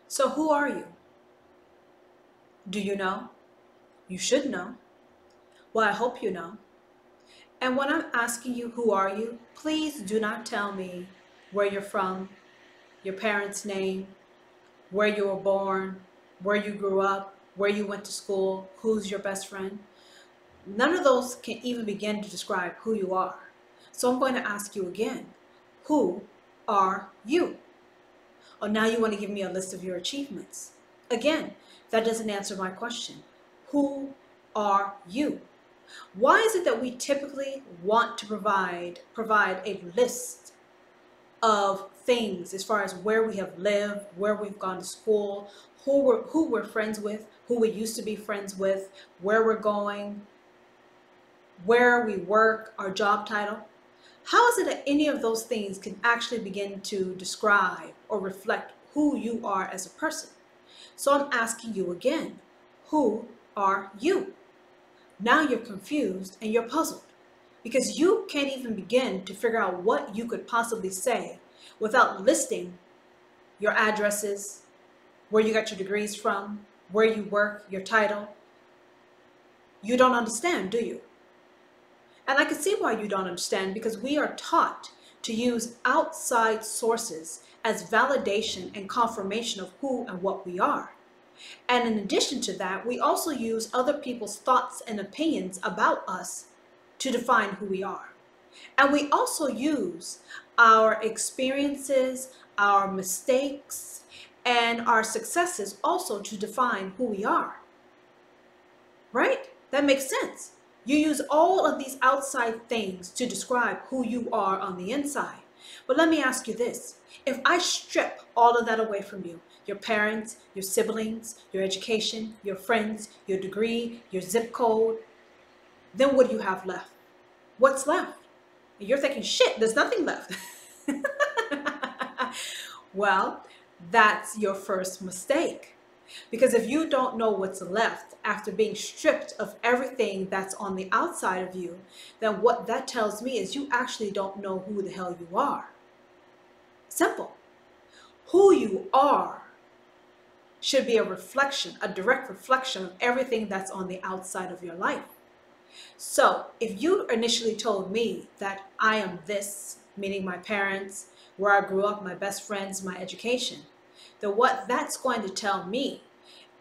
So who are you? Do you know? You should know. Well, I hope you know. And when I'm asking you who are you, please do not tell me where you're from, your parents' name, where you were born, where you grew up, where you went to school, who's your best friend. None of those can even begin to describe who you are. So I'm going to ask you again, who are you? Oh, now you want to give me a list of your achievements. Again, that doesn't answer my question. Who are you? Why is it that we typically want to provide a list of things as far as where we have lived, where we've gone to school, who we're friends with, who we used to be friends with, where we're going, where we work, our job title? How is it that any of those things can actually begin to describe or reflect who you are as a person? So I'm asking you again, who are you? Now you're confused and you're puzzled because you can't even begin to figure out what you could possibly say without listing your addresses, where you got your degrees from, where you work, your title. You don't understand, do you? And I can see why you don't understand, because we are taught to use outside sources as validation and confirmation of who and what we are. And in addition to that, we also use other people's thoughts and opinions about us to define who we are. And we also use our experiences, our mistakes, and our successes also to define who we are. Right? That makes sense. You use all of these outside things to describe who you are on the inside. But let me ask you this. If I strip all of that away from you, your parents, your siblings, your education, your friends, your degree, your zip code, then what do you have left? What's left? You're thinking, shit, there's nothing left. Well, that's your first mistake. Because if you don't know what's left after being stripped of everything that's on the outside of you, then what that tells me is you actually don't know who the hell you are. Simple. Who you are should be a reflection, a direct reflection of everything that's on the outside of your life. So if you initially told me that I am this, meaning my parents, where I grew up, my best friends, my education, then what that's going to tell me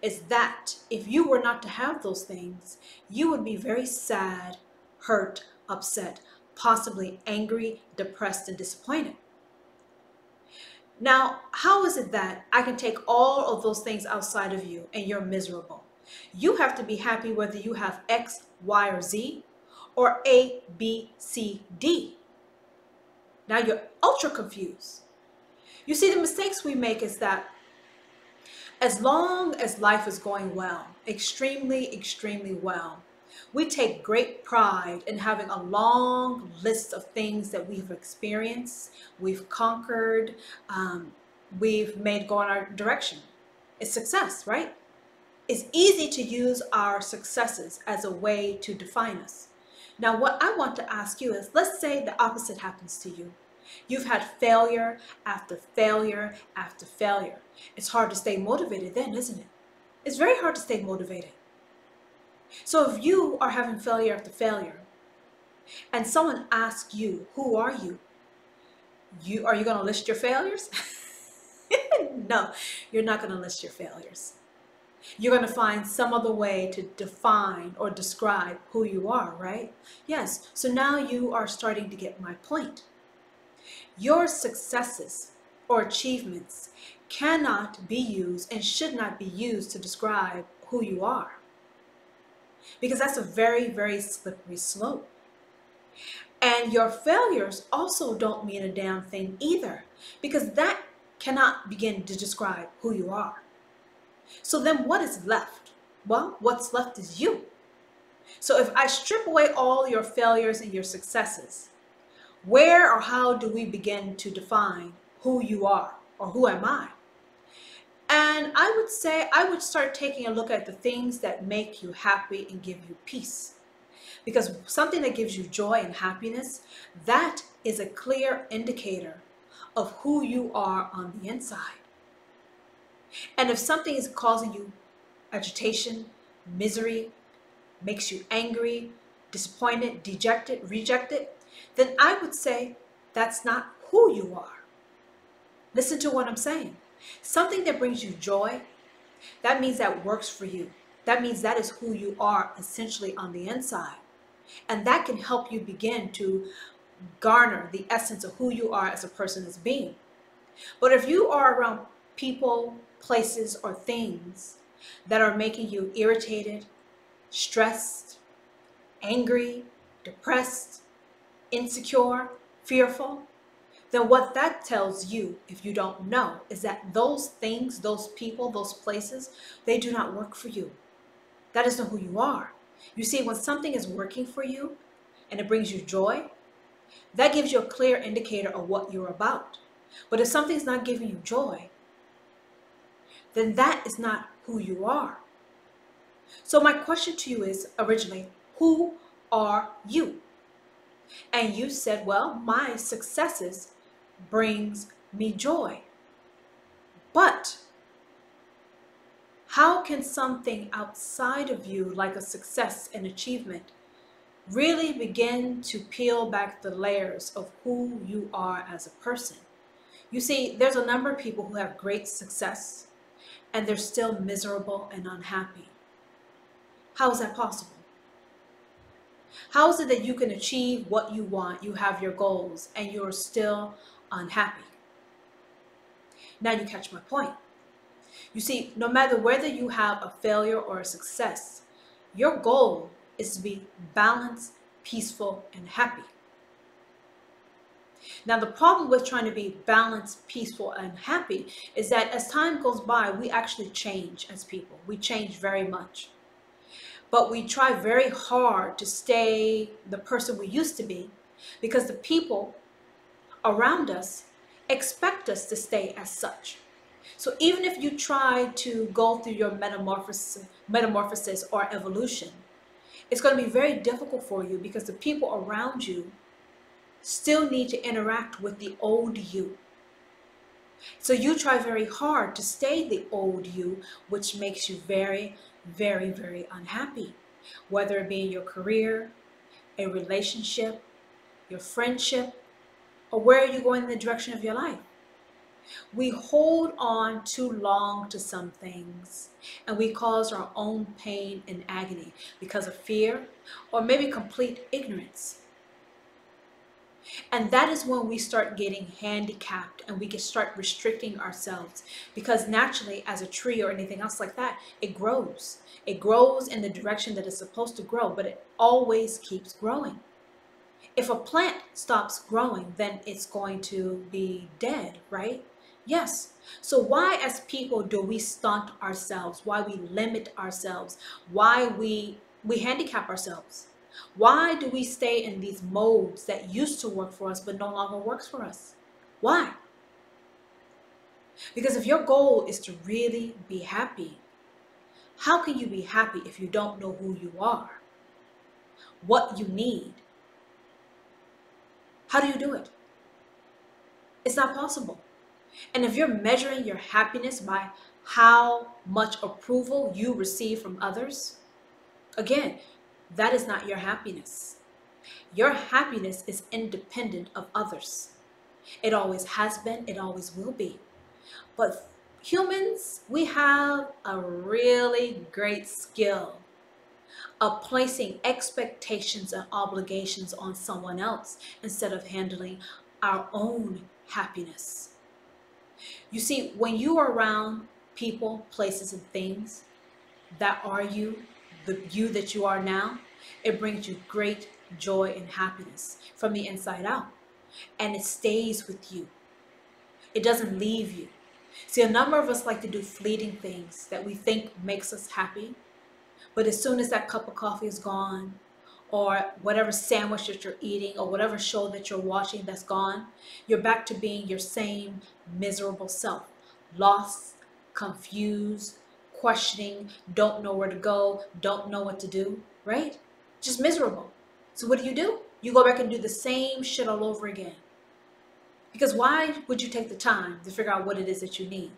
is that if you were not to have those things, you would be very sad, hurt, upset, possibly angry, depressed, and disappointed. Now, how is it that I can take all of those things outside of you and you're miserable? You have to be happy whether you have X, Y, or Z, or A, B, C, D. Now you're ultra confused. You see, the mistakes we make is that as long as life is going well, extremely, extremely well, we take great pride in having a long list of things that we've experienced, we've conquered, we've made go in our direction. It's success, right? It's easy to use our successes as a way to define us. Now, what I want to ask you is, let's say the opposite happens to you. You've had failure after failure after failure. It's hard to stay motivated then, isn't it? It's very hard to stay motivated. So if you are having failure after failure and someone asks you, who are you? Are you going to list your failures? No, you're not going to list your failures. You're going to find some other way to define or describe who you are, right? Yes, so now you are starting to get my point. Your successes or achievements cannot be used and should not be used to describe who you are, because that's a very, very slippery slope. And your failures also don't mean a damn thing either, because that cannot begin to describe who you are. So then what is left? Well, what's left is you. So if I strip away all your failures and your successes, where or how do we begin to define who you are, or who am I? And I would say I would start taking a look at the things that make you happy and give you peace. Because something that gives you joy and happiness, that is a clear indicator of who you are on the inside. And if something is causing you agitation, misery, makes you angry, disappointed, dejected, rejected, then I would say that's not who you are. Listen to what I'm saying. Something that brings you joy, that means that works for you. That means that is who you are essentially on the inside. And that can help you begin to garner the essence of who you are as a person as being. But if you are around people, places, or things that are making you irritated, stressed, angry, depressed, insecure, fearful, then what that tells you, if you don't know, is that those things, those people, those places, they do not work for you. That is not who you are. You see, when something is working for you and it brings you joy, that gives you a clear indicator of what you're about. But if something's not giving you joy, then that is not who you are. So my question to you is originally, who are you? And you said, well, my successes brings me joy. But how can something outside of you, like a success and achievement, really begin to peel back the layers of who you are as a person? You see, there's a number of people who have great success and they're still miserable and unhappy. How is that possible? How is it that you can achieve what you want, you have your goals, and you're still unhappy? Now you catch my point. You see, no matter whether you have a failure or a success, your goal is to be balanced, peaceful, and happy. Now, the problem with trying to be balanced, peaceful, and happy is that as time goes by, we actually change as people. We change very much. But we try very hard to stay the person we used to be because the people around us expect us to stay as such. So even if you try to go through your metamorphosis or evolution, it's going to be very difficult for you because the people around you still need to interact with the old you. So you try very hard to stay the old you, which makes you very, very, very unhappy, whether it be in your career, a relationship, your friendship, or where are you going in the direction of your life. We hold on too long to some things and we cause our own pain and agony because of fear or maybe complete ignorance. And that is when we start getting handicapped and we can start restricting ourselves because naturally as a tree or anything else like that, it grows. It grows in the direction that it's supposed to grow, but it always keeps growing. If a plant stops growing, then it's going to be dead, right? Yes. So why as people do we stunt ourselves? Why we limit ourselves? Why we handicap ourselves? Why do we stay in these modes that used to work for us but no longer works for us? Why? Because if your goal is to really be happy, how can you be happy if you don't know who you are? What you need? How do you do it? It's not possible. And if you're measuring your happiness by how much approval you receive from others, again, that is not your happiness. Your happiness is independent of others. It always has been, it always will be. But humans, we have a really great skill of placing expectations and obligations on someone else instead of handling our own happiness. You see, when you are around people, places, and things that are you, the you that you are now, it brings you great joy and happiness from the inside out. And it stays with you. It doesn't leave you. See, a number of us like to do fleeting things that we think makes us happy. But as soon as that cup of coffee is gone, or whatever sandwich that you're eating, or whatever show that you're watching that's gone, you're back to being your same miserable self. Lost, confused, questioning, don't know where to go, don't know what to do, right? Just miserable. So what do? You go back and do the same shit all over again. Because why would you take the time to figure out what it is that you need?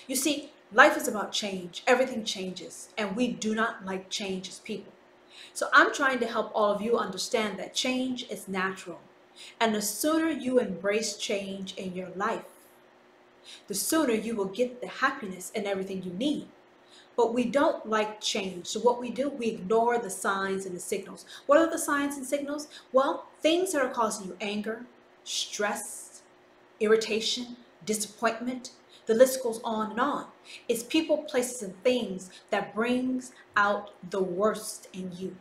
You see, life is about change. Everything changes, and we do not like change as people. So I'm trying to help all of you understand that change is natural. And the sooner you embrace change in your life, the sooner you will get the happiness and everything you need. But we don't like change. So what we do, we ignore the signs and the signals. What are the signs and signals? Well, things that are causing you anger, stress, irritation, disappointment, the list goes on and on. It's people, places, and things that brings out the worst in you.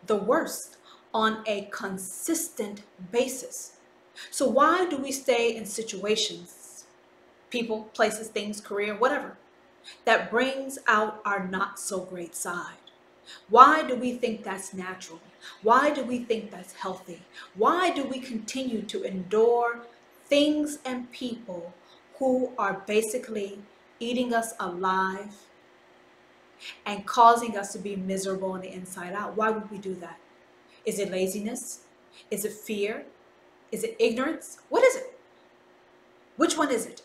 The worst on a consistent basis. So why do we stay in situations, people, places, things, career, whatever, that brings out our not so great side? Why do we think that's natural? Why do we think that's healthy? Why do we continue to endure things and people who are basically eating us alive and causing us to be miserable on the inside out? Why would we do that? Is it laziness? Is it fear? Is it ignorance? What is it? Which one is it?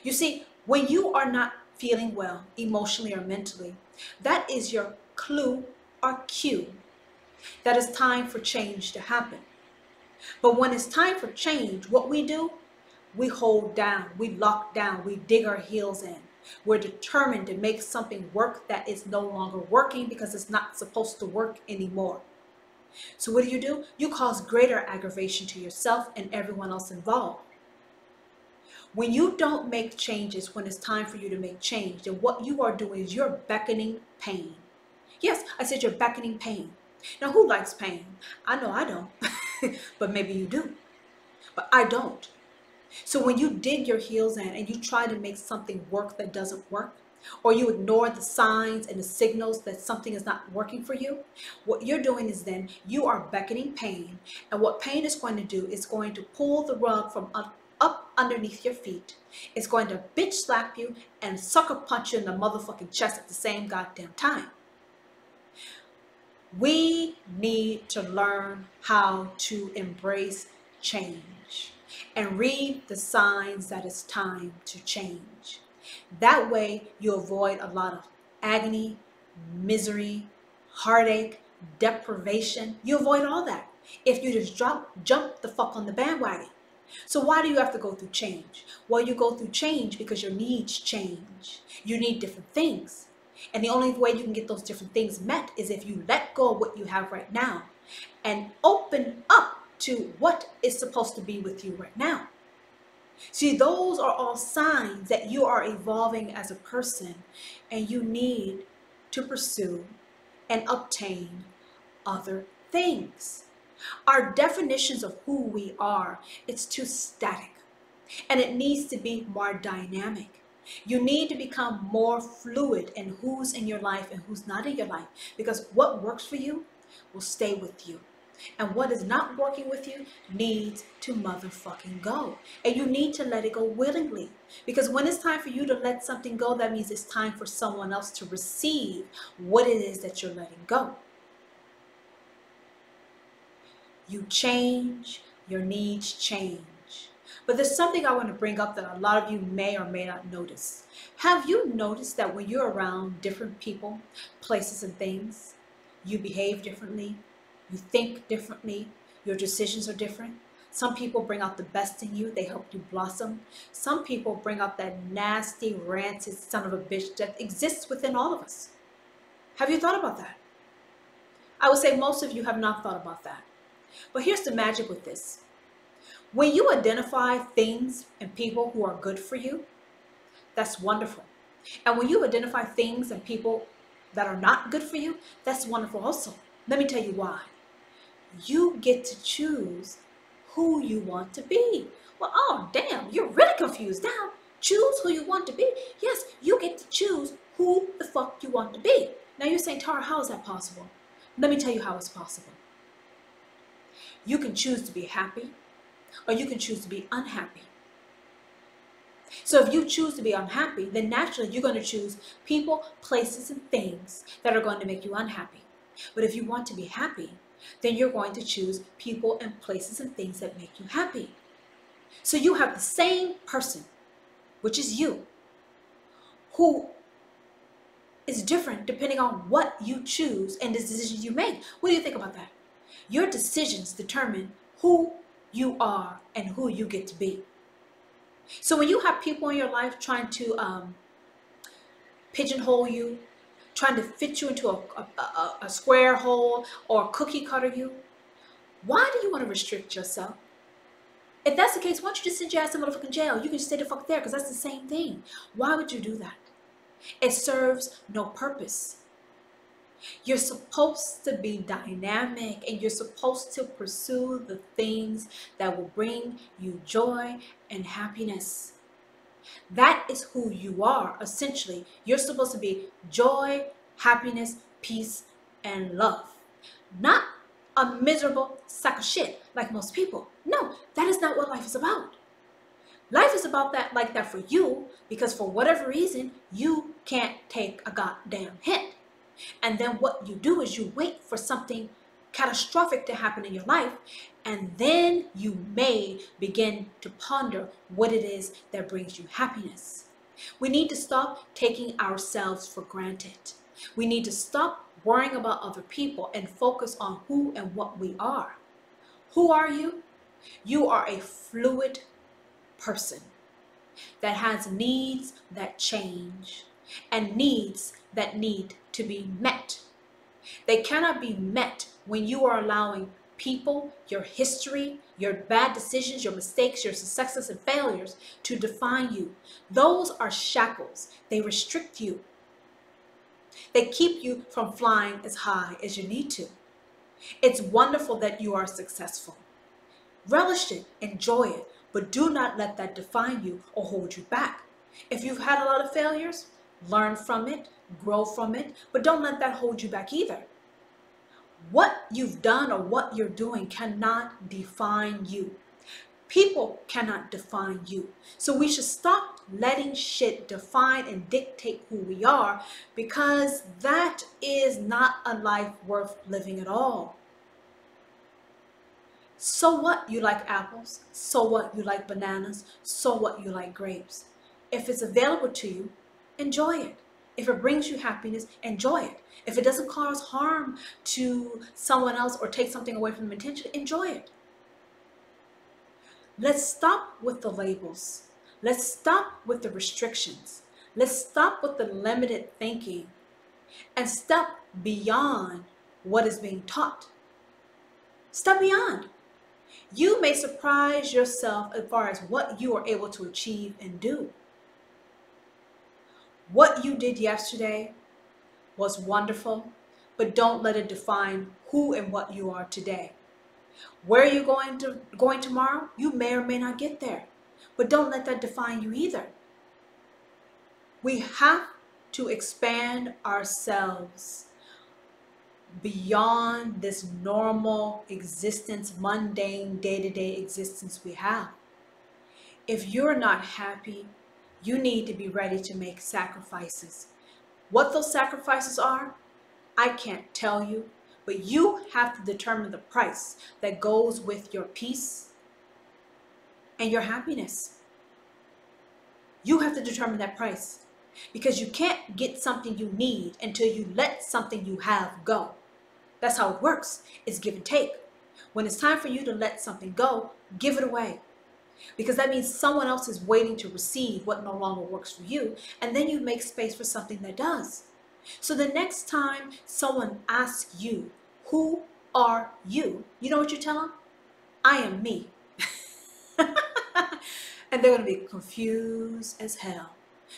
You see, when you are not feeling well emotionally or mentally, that is your clue or cue that it's time for change to happen. But when it's time for change, what we do, we hold down, we lock down, we dig our heels in. We're determined to make something work that is no longer working because it's not supposed to work anymore. So what do? You cause greater aggravation to yourself and everyone else involved. When you don't make changes when it's time for you to make change, then what you are doing is you're beckoning pain. Yes, I said you're beckoning pain. Now, who likes pain? I know I don't, but maybe you do, but I don't. So when you dig your heels in and you try to make something work that doesn't work, or you ignore the signs and the signals that something is not working for you, what you're doing is then you are beckoning pain. And what pain is going to do is going to pull the rug from up underneath your feet. It's going to bitch slap you and sucker punch you in the motherfucking chest at the same goddamn time. We need to learn how to embrace change and read the signs that it's time to change. That way you avoid a lot of agony, misery, heartache, deprivation. You avoid all that if you just jump the fuck on the bandwagon. So why do you have to go through change? Well, you go through change because your needs change. You need different things. And the only way you can get those different things met is if you let go of what you have right now and open up to what is supposed to be with you right now. See, those are all signs that you are evolving as a person and you need to pursue and obtain other things. Our definitions of who we are, it's too static and it needs to be more dynamic. You need to become more fluid in who's in your life and who's not in your life, because what works for you will stay with you. And what is not working with you needs to motherfucking go. And you need to let it go willingly. Because when it's time for you to let something go, that means it's time for someone else to receive what it is that you're letting go. You change, your needs change. But there's something I want to bring up that a lot of you may or may not notice. Have you noticed that when you're around different people, places, and things, you behave differently? You think differently. Your decisions are different. Some people bring out the best in you. They help you blossom. Some people bring out that nasty, rancid son of a bitch that exists within all of us. Have you thought about that? I would say most of you have not thought about that. But here's the magic with this. When you identify things and people who are good for you, that's wonderful. And when you identify things and people that are not good for you, that's wonderful also. Let me tell you why. You get to choose who you want to be. Well, oh, damn, you're really confused now. Choose who you want to be. Yes, you get to choose who the fuck you want to be. Now you're saying, Tara, how is that possible? Let me tell you how it's possible. You can choose to be happy, or you can choose to be unhappy. So if you choose to be unhappy, then naturally you're going to choose people, places, and things that are going to make you unhappy. But if you want to be happy, then you're going to choose people and places and things that make you happy. So you have the same person which is you, who is different depending on what you choose and the decisions you make. What do you think about that? Your decisions determine who you are and who you get to be. So when you have people in your life trying to pigeonhole you, trying to fit you into a square hole or cookie cutter you, why do you want to restrict yourself? If that's the case, why don't you just send your ass to motherfucking jail? You can just stay the fuck there, because that's the same thing. Why would you do that? It serves no purpose. You're supposed to be dynamic, and you're supposed to pursue the things that will bring you joy and happiness. That is who you are, essentially. You're supposed to be joy, happiness, peace, and love. Not a miserable sack of shit like most people. No, that is not what life is about. Life is about that, like that for you, because for whatever reason, you can't take a goddamn hit. And then what you do is you wait for something catastrophic to happen in your life, and then you may begin to ponder what it is that brings you happiness. We need to stop taking ourselves for granted. We need to stop worrying about other people and focus on who and what we are. Who are you? You are a fluid person that has needs that change and needs that need to be met. They cannot be met when you are allowing people, your history, your bad decisions, your mistakes, your successes and failures to define you. Those are shackles. They restrict you. They keep you from flying as high as you need to. It's wonderful that you are successful. Relish it, enjoy it, but do not let that define you or hold you back. If you've had a lot of failures, learn from it, grow from it, but don't let that hold you back either. What you've done or what you're doing cannot define you. People cannot define you. So we should stop letting shit define and dictate who we are, because that is not a life worth living at all. So what you like apples? So what you like bananas? So what you like grapes? If it's available to you, enjoy it. If it brings you happiness, enjoy it. If it doesn't cause harm to someone else or take something away from them intentionally, enjoy it. Let's stop with the labels. Let's stop with the restrictions. Let's stop with the limited thinking and step beyond what is being taught. Step beyond. You may surprise yourself as far as what you are able to achieve and do. What you did yesterday was wonderful, but don't let it define who and what you are today. Where are you going tomorrow? You may or may not get there, but don't let that define you either. We have to expand ourselves beyond this normal existence, mundane, day-to-day existence we have. If you're not happy, you need to be ready to make sacrifices. What those sacrifices are, I can't tell you, but you have to determine the price that goes with your peace and your happiness. You have to determine that price, because you can't get something you need until you let something you have go. That's how it works. It's give and take. When it's time for you to let something go, give it away. Because that means someone else is waiting to receive what no longer works for you, and then you make space for something that does. So the next time someone asks you, who are you? You know what you tell them? I am me. And they're going to be confused as hell.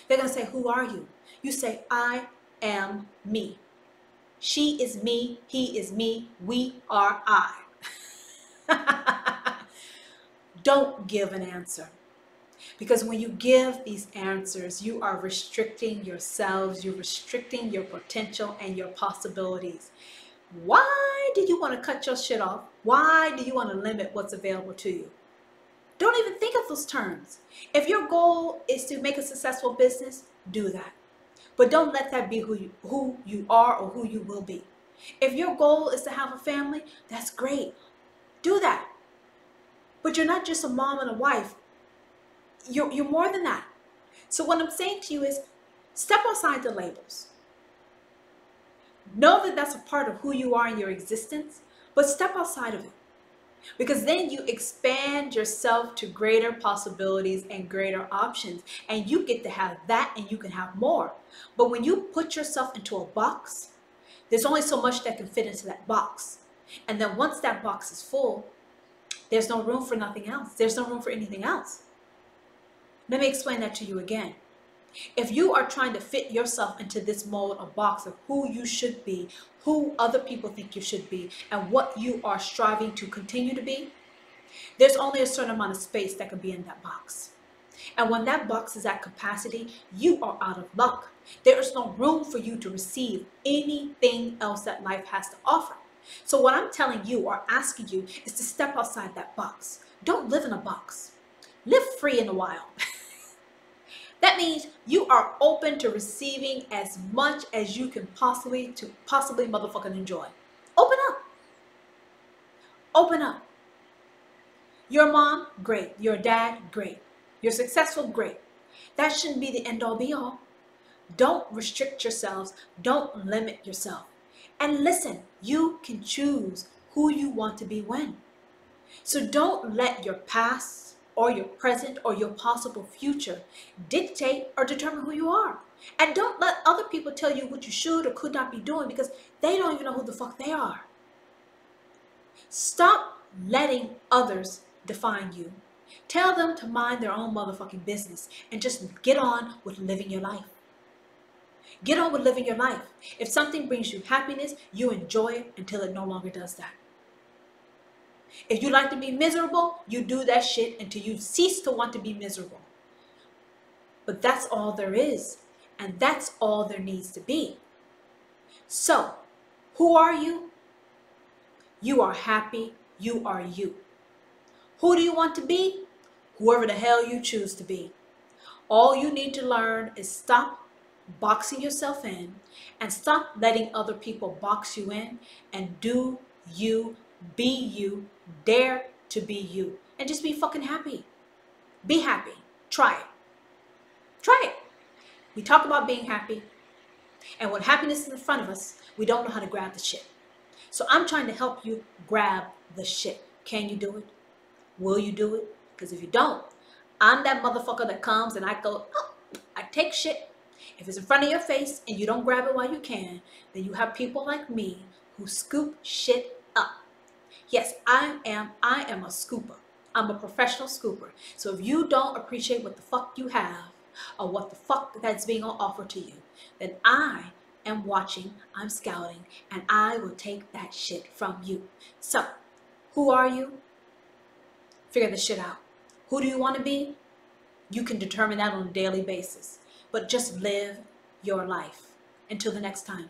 They're going to say, who are you? You say, I am me. She is me. He is me. We are I. Don't give an answer. Because when you give these answers, you are restricting yourselves, you're restricting your potential and your possibilities. Why do you want to cut your shit off? Why do you want to limit what's available to you? Don't even think of those terms. If your goal is to make a successful business, do that. But don't let that be who you are or who you will be. If your goal is to have a family, that's great. Do that. But you're not just a mom and a wife. You're more than that. So what I'm saying to you is step outside the labels. Know that that's a part of who you are in your existence, but step outside of it. Because then you expand yourself to greater possibilities and greater options, and you get to have that and you can have more. But when you put yourself into a box, there's only so much that can fit into that box. And then once that box is full, there's no room for nothing else. There's no room for anything else. Let me explain that to you again. If you are trying to fit yourself into this mold or box of who you should be, who other people think you should be, and what you are striving to continue to be, there's only a certain amount of space that can be in that box. And when that box is at capacity, you are out of luck. There is no room for you to receive anything else that life has to offer. So what I'm telling you or asking you is to step outside that box. Don't live in a box. Live free in the wild. That means you are open to receiving as much as you can possibly motherfucking enjoy. Open up. Open up. Your mom, great. Your dad, great. You're successful, great. That shouldn't be the end all be all. Don't restrict yourselves. Don't limit yourself. And listen, you can choose who you want to be when. So don't let your past or your present or your possible future dictate or determine who you are. And don't let other people tell you what you should or could not be doing, because they don't even know who the fuck they are. Stop letting others define you. Tell them to mind their own motherfucking business and just get on with living your life. Get on with living your life. If something brings you happiness, you enjoy it until it no longer does that. If you like to be miserable, you do that shit until you cease to want to be miserable. But that's all there is. And that's all there needs to be. So, who are you? You are happy. You are you. Who do you want to be? Whoever the hell you choose to be. All you need to learn is stop boxing yourself in and stop letting other people box you in, and do you, be you, dare to be you, and just be fucking happy. Be happy. Try it. Try it. We talk about being happy, and when happiness is in front of us, we don't know how to grab the shit. So I'm trying to help you grab the shit. Can you do it? Will you do it? Because if you don't, I'm that motherfucker that comes and I go, oh, I take shit. If it's in front of your face and you don't grab it while you can, then you have people like me who scoop shit up. Yes, I am a scooper. I'm a professional scooper. So if you don't appreciate what the fuck you have or what the fuck that's being offered to you, then I am watching, I'm scouting, and I will take that shit from you. So, who are you? Figure this shit out. Who do you want to be? You can determine that on a daily basis. But just live your life. Until the next time.